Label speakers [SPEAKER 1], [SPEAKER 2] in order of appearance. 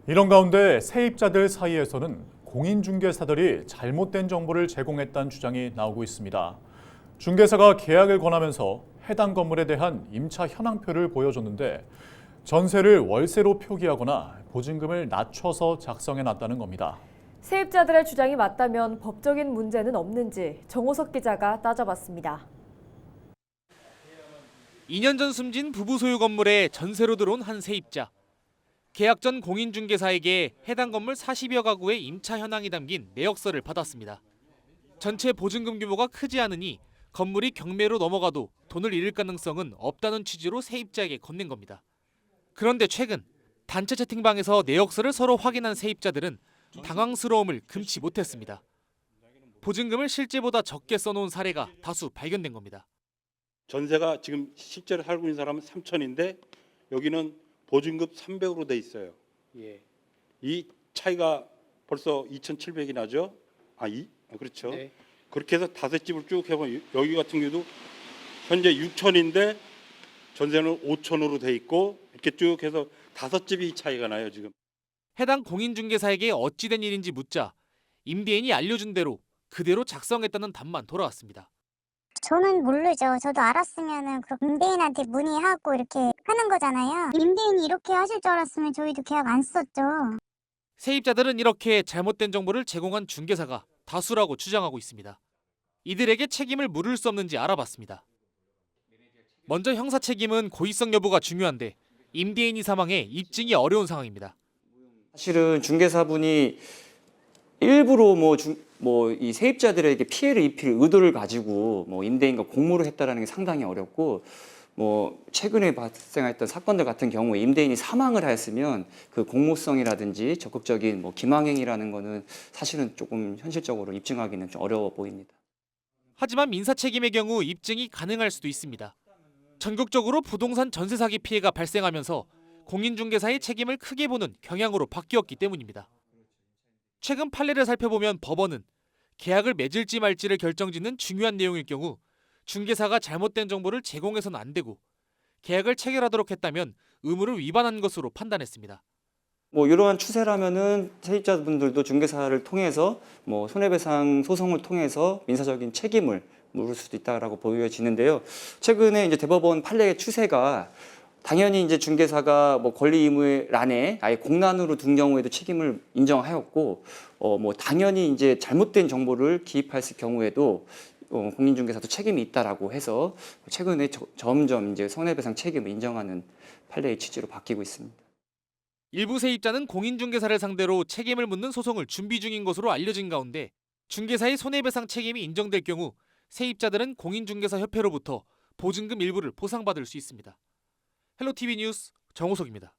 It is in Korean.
[SPEAKER 1] 이런 가운데 세입자들 사이에서는 공인중개사들이 잘못된 정보를 제공했다는 주장이 나오고 있습니다. 중개사가 계약을 권하면서 해당 건물에 대한 임차 현황표를 보여줬는데 전세를 월세로 표기하거나 보증금을 낮춰서 작성해놨다는 겁니다.
[SPEAKER 2] 세입자들의 주장이 맞다면 법적인 문제는 없는지 정호석 기자가 따져봤습니다.
[SPEAKER 3] 2년 전 숨진 부부 소유 건물에 전세로 들어온 한 세입자. 계약 전 공인중개사에게 해당 건물 40여 가구의 임차 현황이 담긴 내역서를 받았습니다. 전체 보증금 규모가 크지 않으니 건물이 경매로 넘어가도 돈을 잃을 가능성은 없다는 취지로 세입자에게 건넨 겁니다. 그런데 최근 단체 채팅방에서 내역서를 서로 확인한 세입자들은 당황스러움을 금치 못했습니다. 보증금을 실제보다 적게 써놓은 사례가 다수 발견된 겁니다.
[SPEAKER 4] 전세가 지금 실제로 살고 있는 사람은 3천인데 여기는 보증금 300으로 돼 있어요. 예. 이 차이가 벌써 2,700이 나죠? 그렇죠. 네. 그렇게 해서 다섯 집을 쭉 해보면 여기 같은 경우도 현재 6천인데 전세는 5천으로 돼 있고 이렇게 쭉 해서 다섯 집이 이 차이가 나요, 지금.
[SPEAKER 3] 해당 공인중개사에게 어찌된 일인지 묻자 임대인이 알려준 대로 그대로 작성했다는 답만 돌아왔습니다.
[SPEAKER 5] 저는 모르죠. 저도 알았으면은 그 임대인한테 문의하고 이렇게 하는 거잖아요. 임대인이 이렇게 하실 줄 알았으면 저희도 계약 안 썼죠.
[SPEAKER 3] 세입자들은 이렇게 잘못된 정보를 제공한 중개사가 다수라고 주장하고 있습니다. 이들에게 책임을 물을 수 없는지 알아봤습니다. 먼저 형사 책임은 고의성 여부가 중요한데 임대인이 사망해 입증이 어려운 상황입니다.
[SPEAKER 6] 사실은 중개사분이 일부러 이 세입자들에게 피해를 입힐 의도를 가지고 임대인과 공모를 했다라는 게 상당히 어렵고 최근에 발생했던 사건들 같은 경우에 임대인이 사망을 하였으면 그 공모성이라든지 적극적인 기망행위라는 거는 사실은 조금 현실적으로 입증하기는 좀 어려워 보입니다.
[SPEAKER 3] 하지만 민사 책임의 경우 입증이 가능할 수도 있습니다. 전국적으로 부동산 전세 사기 피해가 발생하면서 공인중개사의 책임을 크게 보는 경향으로 바뀌었기 때문입니다. 최근 판례를 살펴보면 법원은 계약을 맺을지 말지를 결정짓는 중요한 내용일 경우 중개사가 잘못된 정보를 제공해서는 안 되고 계약을 체결하도록 했다면 의무를 위반한 것으로 판단했습니다.
[SPEAKER 6] 이러한 추세라면은 세입자분들도 중개사를 통해서 손해배상 소송을 통해서 민사적인 책임을 물을 수도 있다라고 보여지는데요. 최근에 이제 대법원 판례의 추세가 당연히 이제 중개사가 권리 의무란에 아예 공란으로 둔 경우에도 책임을 인정하였고, 당연히 이제 잘못된 정보를 기입했을 경우에도 공인중개사도 책임이 있다라고 해서 최근에 점점 이제 손해배상 책임을 인정하는 판례의 취지로 바뀌고 있습니다.
[SPEAKER 3] 일부 세입자는 공인중개사를 상대로 책임을 묻는 소송을 준비 중인 것으로 알려진 가운데 중개사의 손해배상 책임이 인정될 경우 세입자들은 공인중개사협회로부터 보증금 일부를 보상받을 수 있습니다. 헬로티비 뉴스 정호석입니다.